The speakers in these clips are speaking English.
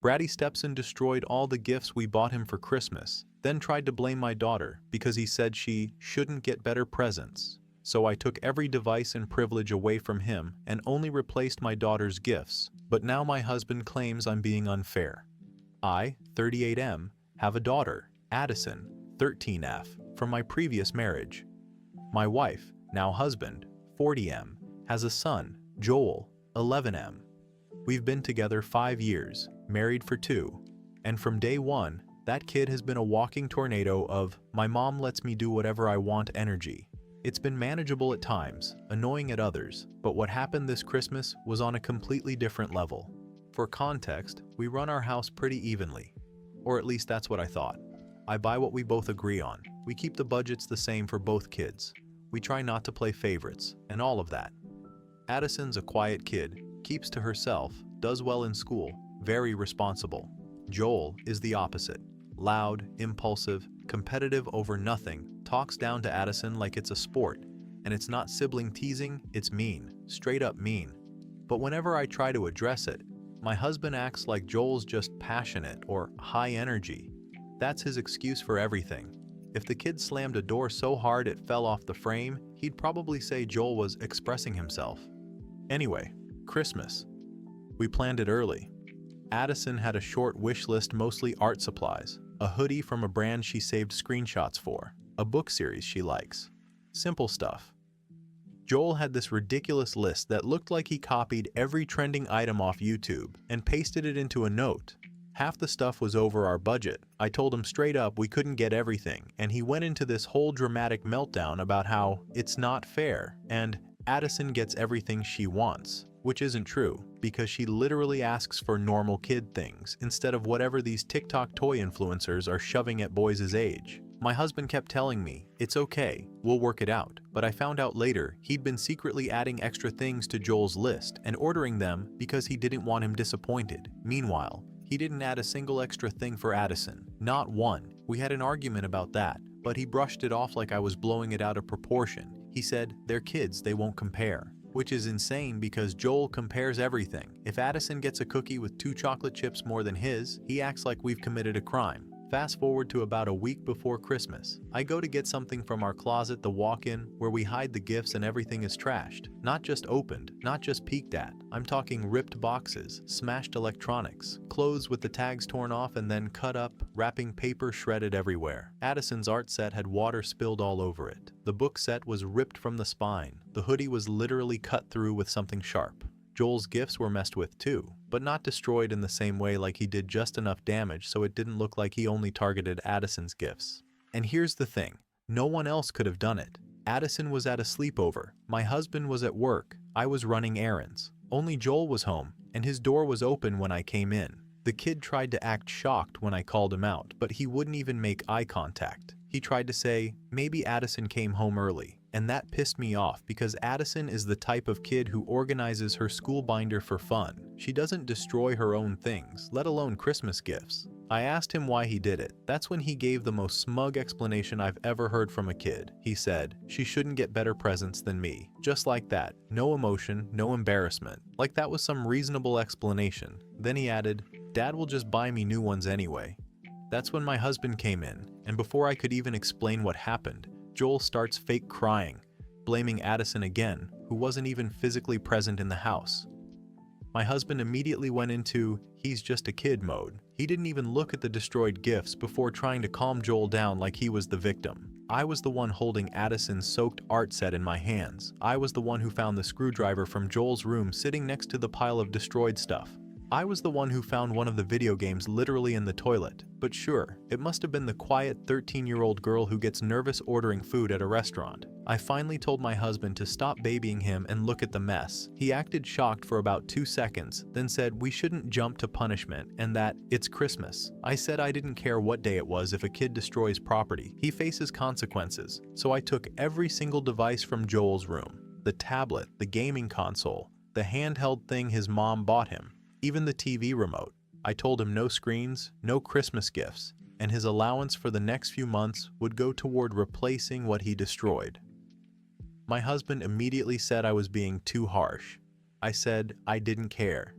Bratty steps and destroyed all the gifts we bought him for Christmas, then tried to blame my daughter because he said she shouldn't get better presents. So I took every device and privilege away from him and only replaced my daughter's gifts, but now my husband claims I'm being unfair. I, 38M, have a daughter, Addison, 13F, from my previous marriage. My wife, now husband, 40M, has a son, Joel, 11M. We've been together 5 years, married for 2, and from day one, that kid has been a walking tornado of "my mom lets me do whatever I want" energy. It's been manageable at times, annoying at others, but what happened this Christmas was on a completely different level. For context, we run our house pretty evenly. Or at least that's what I thought. I buy what we both agree on. We keep the budgets the same for both kids. We try not to play favorites, and all of that. Addison's a quiet kid, keeps to herself, does well in school, very responsible. Joel is the opposite. Loud, impulsive, competitive over nothing, talks down to Addison like it's a sport, and it's not sibling teasing, it's mean, straight up mean. But whenever I try to address it, my husband acts like Joel's just passionate or high energy. That's his excuse for everything. If the kid slammed a door so hard it fell off the frame, he'd probably say Joel was expressing himself. Anyway, Christmas. We planned it early. Addison had a short wish list, mostly art supplies, a hoodie from a brand she saved screenshots for, a book series she likes. Simple stuff. Joel had this ridiculous list that looked like he copied every trending item off YouTube and pasted it into a note. Half the stuff was over our budget. I told him straight up we couldn't get everything, and he went into this whole dramatic meltdown about how it's not fair and Addison gets everything she wants, which isn't true, because she literally asks for normal kid things instead of whatever these TikTok toy influencers are shoving at boys his age. My husband kept telling me, "It's okay, we'll work it out," but I found out later he'd been secretly adding extra things to Joel's list and ordering them because he didn't want him disappointed. Meanwhile, he didn't add a single extra thing for Addison, not one. We had an argument about that, but he brushed it off like I was blowing it out of proportion. He said, "They're kids, they won't compare." Which is insane because Joel compares everything. If Addison gets a cookie with 2 chocolate chips more than his, he acts like we've committed a crime. Fast forward to about a week before Christmas. I go to get something from our closet, the walk-in, where we hide the gifts and everything is trashed. Not just opened, not just peeked at. I'm talking ripped boxes, smashed electronics, clothes with the tags torn off and then cut up, wrapping paper shredded everywhere. Addison's art set had water spilled all over it. The book set was ripped from the spine. The hoodie was literally cut through with something sharp. Joel's gifts were messed with too, but not destroyed in the same way, like he did just enough damage so it didn't look like he only targeted Addison's gifts. And here's the thing, no one else could have done it. Addison was at a sleepover, my husband was at work, I was running errands. Only Joel was home, and his door was open when I came in. The kid tried to act shocked when I called him out, but he wouldn't even make eye contact. He tried to say, maybe Addison came home early. And that pissed me off because Addison is the type of kid who organizes her school binder for fun. She doesn't destroy her own things, let alone Christmas gifts. I asked him why he did it. That's when he gave the most smug explanation I've ever heard from a kid. He said, "She shouldn't get better presents than me." Just like that. No emotion, no embarrassment. Like that was some reasonable explanation. Then he added, "Dad will just buy me new ones anyway." That's when my husband came in, and before I could even explain what happened, Joel starts fake crying, blaming Addison again, who wasn't even physically present in the house. My husband immediately went into "he's just a kid" mode. He didn't even look at the destroyed gifts before trying to calm Joel down like he was the victim. I was the one holding Addison's soaked art set in my hands. I was the one who found the screwdriver from Joel's room sitting next to the pile of destroyed stuff. I was the one who found one of the video games literally in the toilet. But sure, it must have been the quiet 13-year-old girl who gets nervous ordering food at a restaurant. I finally told my husband to stop babying him and look at the mess. He acted shocked for about 2 seconds, then said we shouldn't jump to punishment and that it's Christmas. I said I didn't care what day it was if a kid destroys property. He faces consequences. So I took every single device from Joel's room. The tablet, the gaming console, the handheld thing his mom bought him. Even the TV remote. I told him no screens, no Christmas gifts, and his allowance for the next few months would go toward replacing what he destroyed. My husband immediately said I was being too harsh. I said I didn't care.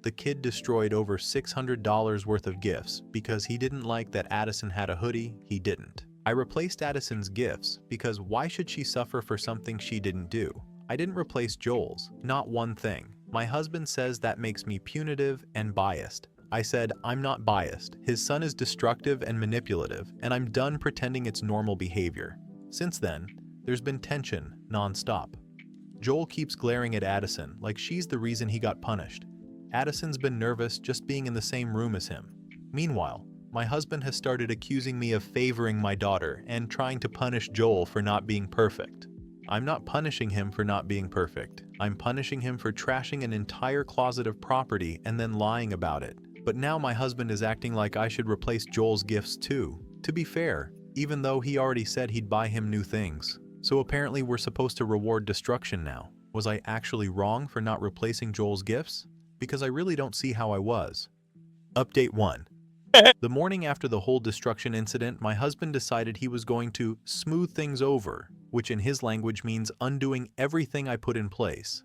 the kid destroyed over $600 worth of gifts because he didn't like that Addison had a hoodie he didn't. I replaced Addison's gifts because why should she suffer for something she didn't do? I didn't replace Joel's, not one thing. My husband says that makes me punitive and biased. I said, I'm not biased. His son is destructive and manipulative, and I'm done pretending it's normal behavior. Since then, there's been tension non-stop. Joel keeps glaring at Addison like she's the reason he got punished. Addison's been nervous just being in the same room as him. Meanwhile, my husband has started accusing me of favoring my daughter and trying to punish Joel for not being perfect. I'm not punishing him for not being perfect. I'm punishing him for trashing an entire closet of property and then lying about it. But now my husband is acting like I should replace Joel's gifts too. To be fair, even though he already said he'd buy him new things. So apparently we're supposed to reward destruction now. Was I actually wrong for not replacing Joel's gifts? Because I really don't see how I was. Update 1. The morning after the whole destruction incident, my husband decided he was going to smooth things over, which in his language means undoing everything I put in place.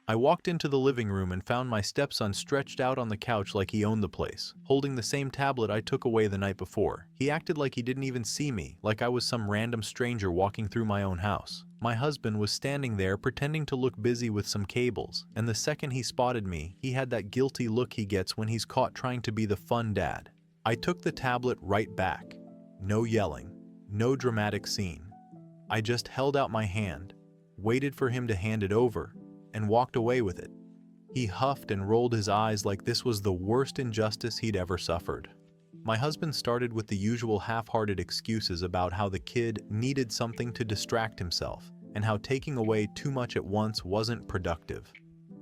I walked into the living room and found my stepson stretched out on the couch like he owned the place, holding the same tablet I took away the night before. He acted like he didn't even see me, like I was some random stranger walking through my own house. My husband was standing there pretending to look busy with some cables, and the second he spotted me, he had that guilty look he gets when he's caught trying to be the fun dad. I took the tablet right back. No yelling, no dramatic scene. I just held out my hand, waited for him to hand it over, and walked away with it. He huffed and rolled his eyes like this was the worst injustice he'd ever suffered. My husband started with the usual half-hearted excuses about how the kid needed something to distract himself and how taking away too much at once wasn't productive.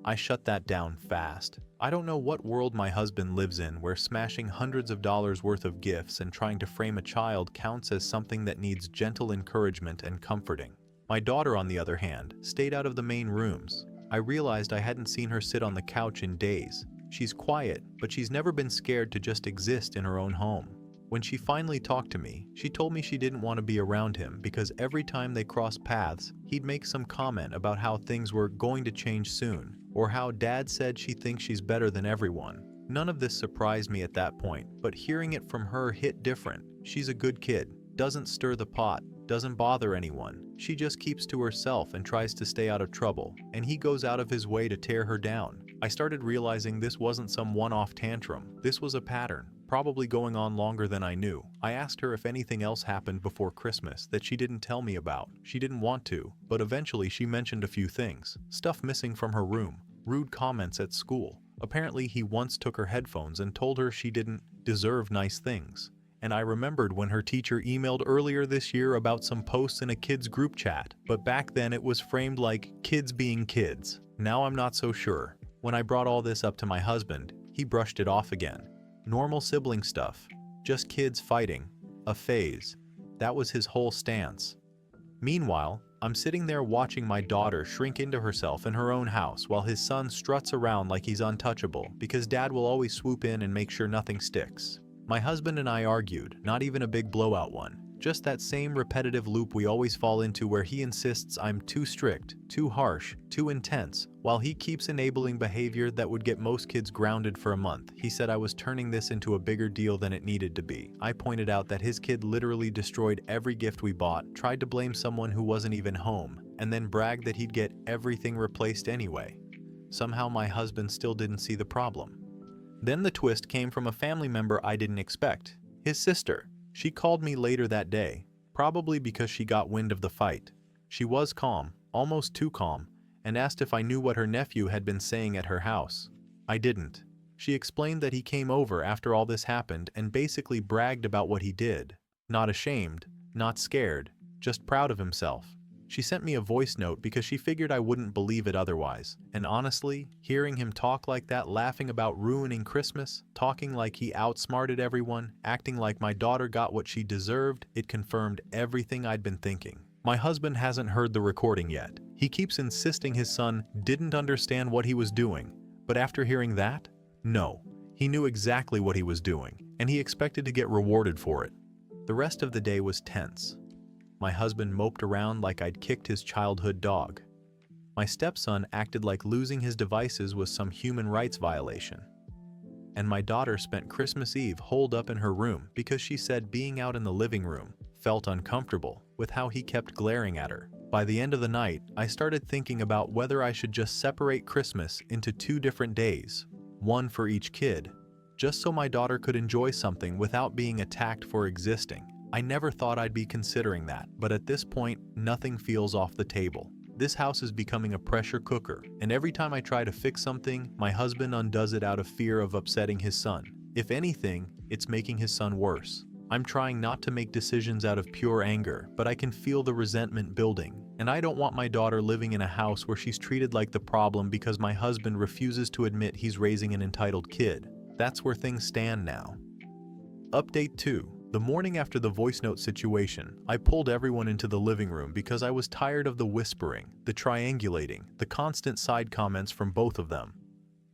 I shut that down fast. I don't know what world my husband lives in where smashing hundreds of dollars worth of gifts and trying to frame a child counts as something that needs gentle encouragement and comforting. My daughter, on the other hand, stayed out of the main rooms. I realized I hadn't seen her sit on the couch in days. She's quiet, but she's never been scared to just exist in her own home. When she finally talked to me, she told me she didn't want to be around him because every time they crossed paths, he'd make some comment about how things were going to change soon, or how Dad said she thinks she's better than everyone. None of this surprised me at that point, but hearing it from her hit different. She's a good kid, doesn't stir the pot, doesn't bother anyone. She just keeps to herself and tries to stay out of trouble, and he goes out of his way to tear her down. I started realizing this wasn't some one-off tantrum. This was a pattern, probably going on longer than I knew. I asked her if anything else happened before Christmas that she didn't tell me about. She didn't want to, but eventually she mentioned a few things. Stuff missing from her room, rude comments at school. Apparently he once took her headphones and told her she didn't deserve nice things. And I remembered when her teacher emailed earlier this year about some posts in a kids group chat, but back then it was framed like kids being kids. Now I'm not so sure. When I brought all this up to my husband, he brushed it off again. Normal sibling stuff, just kids fighting, a phase. That was his whole stance. Meanwhile, I'm sitting there watching my daughter shrink into herself in her own house while his son struts around like he's untouchable because Dad will always swoop in and make sure nothing sticks. My husband and I argued, not even a big blowout one, just that same repetitive loop we always fall into where he insists I'm too strict, too harsh, too intense, while he keeps enabling behavior that would get most kids grounded for a month. He said I was turning this into a bigger deal than it needed to be. I pointed out that his kid literally destroyed every gift we bought, tried to blame someone who wasn't even home, and then bragged that he'd get everything replaced anyway. Somehow my husband still didn't see the problem. Then the twist came from a family member I didn't expect, his sister. She called me later that day, probably because she got wind of the fight. She was calm, almost too calm, and asked if I knew what her nephew had been saying at her house. I didn't. She explained that he came over after all this happened and basically bragged about what he did. Not ashamed, not scared, just proud of himself. She sent me a voice note because she figured I wouldn't believe it otherwise. And honestly, hearing him talk like that, laughing about ruining Christmas, talking like he outsmarted everyone, acting like my daughter got what she deserved, it confirmed everything I'd been thinking. My husband hasn't heard the recording yet. He keeps insisting his son didn't understand what he was doing. But after hearing that, no. He knew exactly what he was doing, and he expected to get rewarded for it. The rest of the day was tense. My husband moped around like I'd kicked his childhood dog. My stepson acted like losing his devices was some human rights violation. and my daughter spent Christmas Eve holed up in her room because she said being out in the living room felt uncomfortable with how he kept glaring at her. By the end of the night, I started thinking about whether I should just separate Christmas into 2 different days, one for each kid, just so my daughter could enjoy something without being attacked for existing. I never thought I'd be considering that, but at this point, nothing feels off the table. This house is becoming a pressure cooker, and every time I try to fix something, my husband undoes it out of fear of upsetting his son. If anything, it's making his son worse. I'm trying not to make decisions out of pure anger, but I can feel the resentment building, and I don't want my daughter living in a house where she's treated like the problem because my husband refuses to admit he's raising an entitled kid. That's where things stand now. Update 2. The morning after the voice note situation, I pulled everyone into the living room because I was tired of the whispering, the triangulating, the constant side comments from both of them.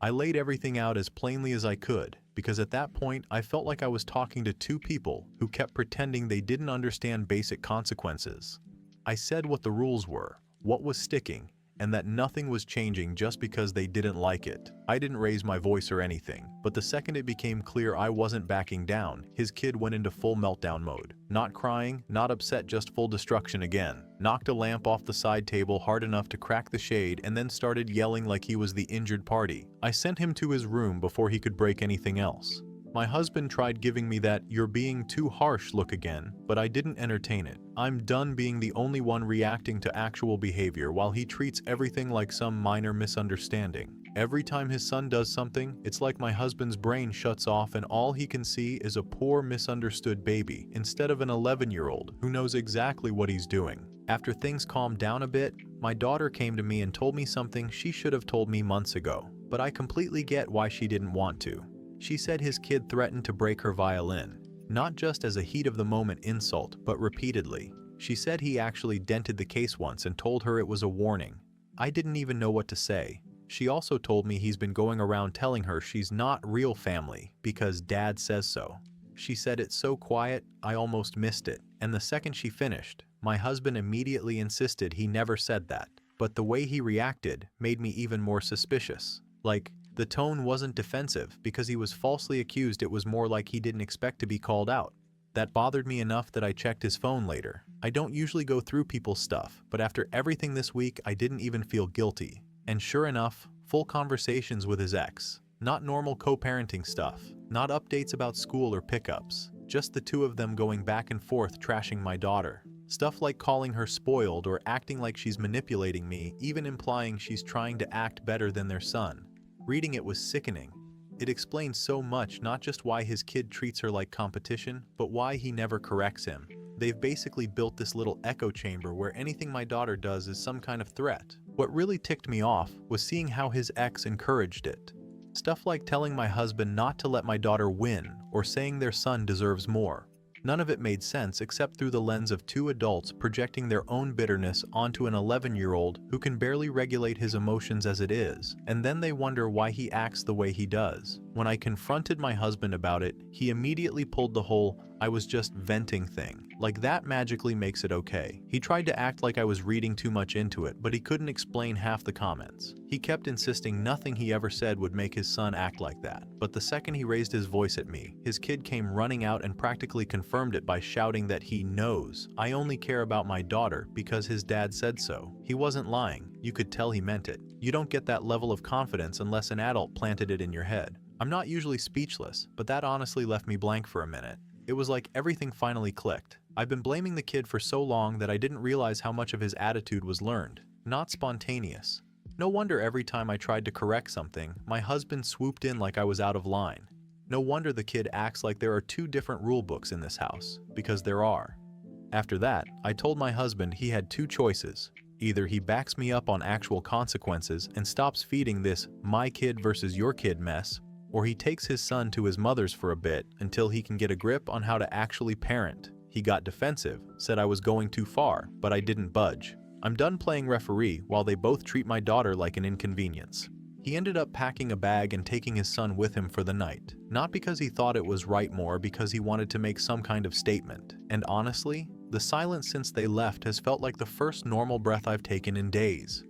I laid everything out as plainly as I could, because at that point I felt like I was talking to 2 people who kept pretending they didn't understand basic consequences. I said what the rules were, what was sticking, and that nothing was changing just because they didn't like it. I didn't raise my voice or anything, but the second it became clear I wasn't backing down, his kid went into full meltdown mode. Not crying, not upset, just full destruction again. Knocked a lamp off the side table hard enough to crack the shade and then started yelling like he was the injured party. I sent him to his room before he could break anything else. My husband tried giving me that "you're being too harsh" look again, but I didn't entertain it. I'm done being the only one reacting to actual behavior while he treats everything like some minor misunderstanding. Every time his son does something, it's like my husband's brain shuts off and all he can see is a poor misunderstood baby instead of an 11-year-old who knows exactly what he's doing. After things calmed down a bit, my daughter came to me and told me something she should have told me months ago, but I completely get why she didn't want to. She said his kid threatened to break her violin, not just as a heat-of-the-moment insult, but repeatedly. She said he actually dented the case once and told her it was a warning. I didn't even know what to say. She also told me he's been going around telling her she's not real family because dad says so. She said it so quiet, I almost missed it, and the second she finished, my husband immediately insisted he never said that. But the way he reacted made me even more suspicious. Like, the tone wasn't defensive because he was falsely accused, it was more like he didn't expect to be called out. That bothered me enough that I checked his phone later. I don't usually go through people's stuff, but after everything this week I didn't even feel guilty. And sure enough, full conversations with his ex. Not normal co-parenting stuff, not updates about school or pickups, just the 2 of them going back and forth trashing my daughter. Stuff like calling her spoiled or acting like she's manipulating me, even implying she's trying to act better than their son. Reading it was sickening. It explains so much, not just why his kid treats her like competition, but why he never corrects him. They've basically built this little echo chamber where anything my daughter does is some kind of threat. What really ticked me off was seeing how his ex encouraged it. Stuff like telling my husband not to let my daughter win or saying their son deserves more. None of it made sense except through the lens of 2 adults projecting their own bitterness onto an 11-year-old who can barely regulate his emotions as it is, and then they wonder why he acts the way he does. When I confronted my husband about it, he immediately pulled the whole "I was just venting" thing. Like that magically makes it okay. He tried to act like I was reading too much into it, but he couldn't explain half the comments. He kept insisting nothing he ever said would make his son act like that. But the second he raised his voice at me, his kid came running out and practically confirmed it by shouting that he knows I only care about my daughter because his dad said so. He wasn't lying. You could tell he meant it. You don't get that level of confidence unless an adult planted it in your head. I'm not usually speechless, but that honestly left me blank for a minute. It was like everything finally clicked. I've been blaming the kid for so long that I didn't realize how much of his attitude was learned, not spontaneous. No wonder every time I tried to correct something, my husband swooped in like I was out of line. No wonder the kid acts like there are 2 different rule books in this house, because there are. After that, I told my husband he had 2 choices. Either he backs me up on actual consequences and stops feeding this "my kid versus your kid" mess, or he takes his son to his mother's for a bit until he can get a grip on how to actually parent. He got defensive, said I was going too far, but I didn't budge. I'm done playing referee while they both treat my daughter like an inconvenience. He ended up packing a bag and taking his son with him for the night, not because he thought it was right, more because he wanted to make some kind of statement. And honestly, the silence since they left has felt like the first normal breath I've taken in days.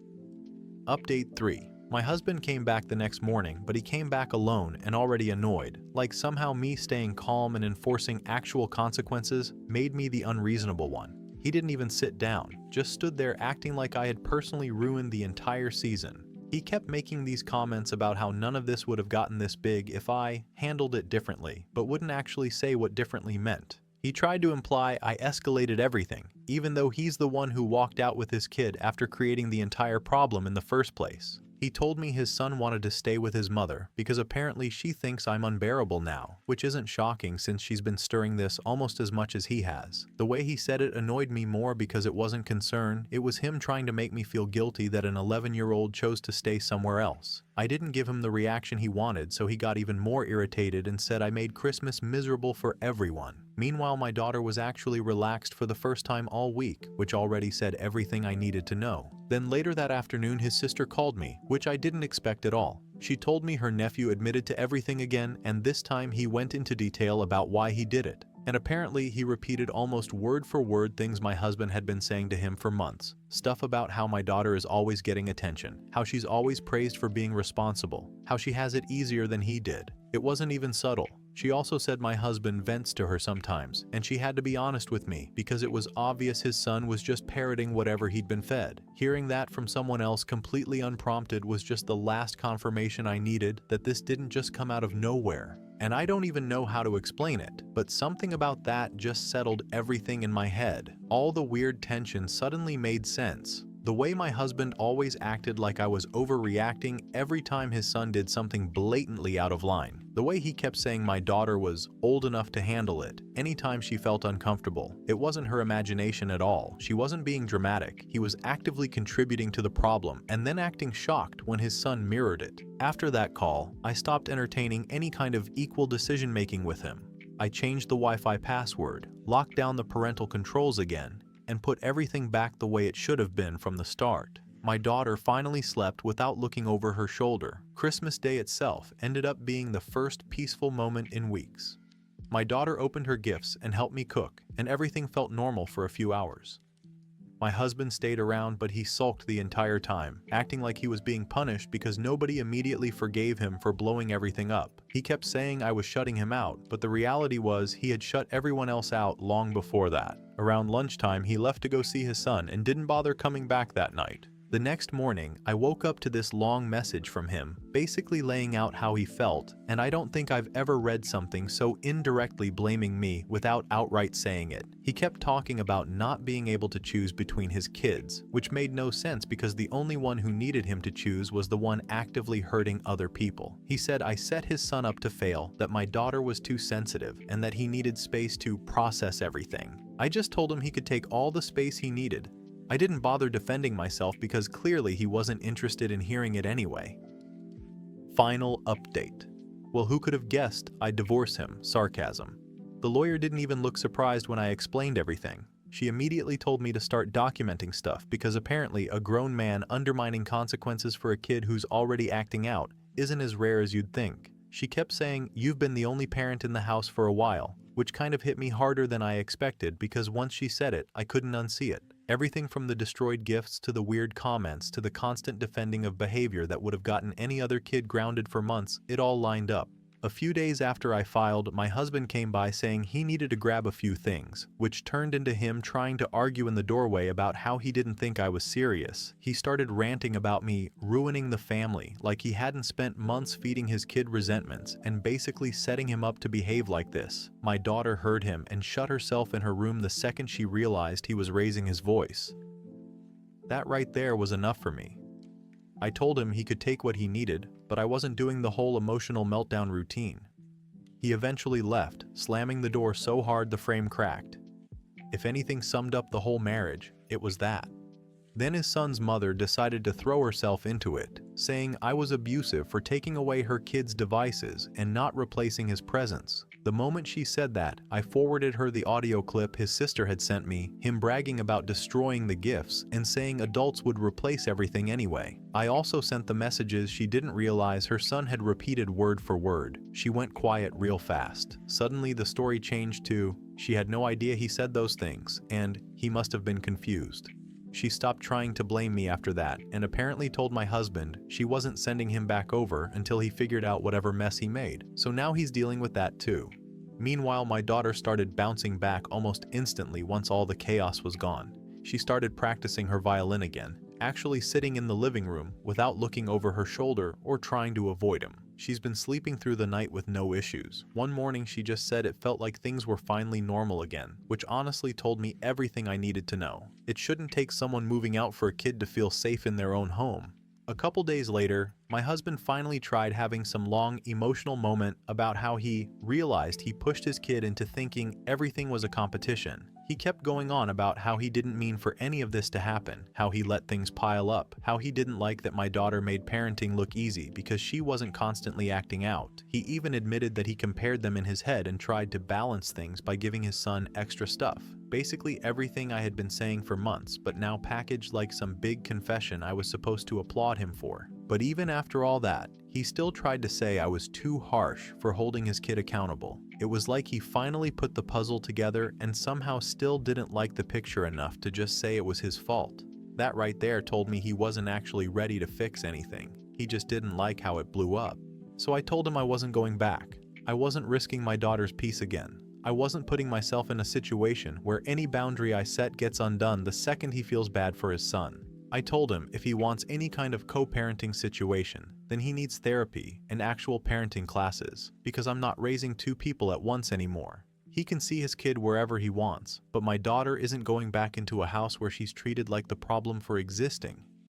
Update 3. My husband came back the next morning, but he came back alone and already annoyed, like somehow me staying calm and enforcing actual consequences made me the unreasonable one. He didn't even sit down, just stood there acting like I had personally ruined the entire season. He kept making these comments about how none of this would have gotten this big if I handled it differently, but wouldn't actually say what differently meant. He tried to imply I escalated everything, even though he's the one who walked out with his kid after creating the entire problem in the first place. He told me his son wanted to stay with his mother because apparently she thinks I'm unbearable now, which isn't shocking since she's been stirring this almost as much as he has. The way he said it annoyed me more because it wasn't concern, it was him trying to make me feel guilty that an 11-year-old chose to stay somewhere else. I didn't give him the reaction he wanted, so he got even more irritated and said I made Christmas miserable for everyone. Meanwhile, my daughter was actually relaxed for the first time all week, which already said everything I needed to know. Then later that afternoon, his sister called me, which I didn't expect at all. She told me her nephew admitted to everything again, and this time he went into detail about why he did it. And apparently he repeated almost word for word things my husband had been saying to him for months. Stuff about how my daughter is always getting attention, how she's always praised for being responsible, how she has it easier than he did. It wasn't even subtle. She also said my husband vents to her sometimes, and she had to be honest with me because it was obvious his son was just parroting whatever he'd been fed. Hearing that from someone else completely unprompted was just the last confirmation I needed that this didn't just come out of nowhere. And I don't even know how to explain it, but something about that just settled everything in my head. All the weird tension suddenly made sense. The way my husband always acted like I was overreacting every time his son did something blatantly out of line. The way he kept saying my daughter was old enough to handle it anytime she felt uncomfortable. It wasn't her imagination at all. She wasn't being dramatic. He was actively contributing to the problem and then acting shocked when his son mirrored it. After that call, I stopped entertaining any kind of equal decision-making with him. I changed the Wi-Fi password, locked down the parental controls again, and put everything back the way it should have been from the start. My daughter finally slept without looking over her shoulder. Christmas Day itself ended up being the first peaceful moment in weeks. My daughter opened her gifts and helped me cook, and everything felt normal for a few hours. My husband stayed around, but he sulked the entire time, acting like he was being punished because nobody immediately forgave him for blowing everything up. He kept saying I was shutting him out, but the reality was he had shut everyone else out long before that. Around lunchtime, he left to go see his son and didn't bother coming back that night. The next morning, I woke up to this long message from him, basically laying out how he felt, and I don't think I've ever read something so indirectly blaming me without outright saying it. He kept talking about not being able to choose between his kids, which made no sense because the only one who needed him to choose was the one actively hurting other people. He said I set his son up to fail, that my daughter was too sensitive, and that he needed space to process everything. I just told him he could take all the space he needed. I didn't bother defending myself because clearly he wasn't interested in hearing it anyway. Final update. Well, who could have guessed I'd divorce him? Sarcasm. The lawyer didn't even look surprised when I explained everything. She immediately told me to start documenting stuff because apparently a grown man undermining consequences for a kid who's already acting out isn't as rare as you'd think. She kept saying, "You've been the only parent in the house for a while," which kind of hit me harder than I expected because once she said it, I couldn't unsee it. Everything from the destroyed gifts to the weird comments to the constant defending of behavior that would have gotten any other kid grounded for months, it all lined up. A few days after I filed, my husband came by saying he needed to grab a few things, which turned into him trying to argue in the doorway about how he didn't think I was serious. He started ranting about me ruining the family, like he hadn't spent months feeding his kid resentments and basically setting him up to behave like this. My daughter heard him and shut herself in her room the second she realized he was raising his voice. That right there was enough for me. I told him he could take what he needed, but I wasn't doing the whole emotional meltdown routine. He eventually left, slamming the door so hard the frame cracked. If anything summed up the whole marriage, it was that. Then his son's mother decided to throw herself into it, saying I was abusive for taking away her kid's devices and not replacing his presents. The moment she said that, I forwarded her the audio clip his sister had sent me, him bragging about destroying the gifts and saying adults would replace everything anyway. I also sent the messages she didn't realize her son had repeated word for word. She went quiet real fast. Suddenly the story changed to, she had no idea he said those things, and he must have been confused. She stopped trying to blame me after that and apparently told my husband she wasn't sending him back over until he figured out whatever mess he made, so now he's dealing with that too. Meanwhile, my daughter started bouncing back almost instantly once all the chaos was gone. She started practicing her violin again, actually sitting in the living room without looking over her shoulder or trying to avoid him. She's been sleeping through the night with no issues. One morning she just said it felt like things were finally normal again, which honestly told me everything I needed to know. It shouldn't take someone moving out for a kid to feel safe in their own home. A couple days later, my husband finally tried having some long emotional moment about how he realized he pushed his kid into thinking everything was a competition. He kept going on about how he didn't mean for any of this to happen, how he let things pile up, how he didn't like that my daughter made parenting look easy because she wasn't constantly acting out. He even admitted that he compared them in his head and tried to balance things by giving his son extra stuff. Basically everything I had been saying for months, but now packaged like some big confession I was supposed to applaud him for. But even after all that, he still tried to say I was too harsh for holding his kid accountable. It was like he finally put the puzzle together and somehow still didn't like the picture enough to just say it was his fault. That right there told me he wasn't actually ready to fix anything. He just didn't like how it blew up. So I told him I wasn't going back. I wasn't risking my daughter's peace again. I wasn't putting myself in a situation where any boundary I set gets undone the second he feels bad for his son. I told him if he wants any kind of co-parenting situation, then he needs therapy and actual parenting classes, because I'm not raising two people at once anymore. He can see his kid wherever he wants, but my daughter isn't going back into a house where she's treated like the problem for existing.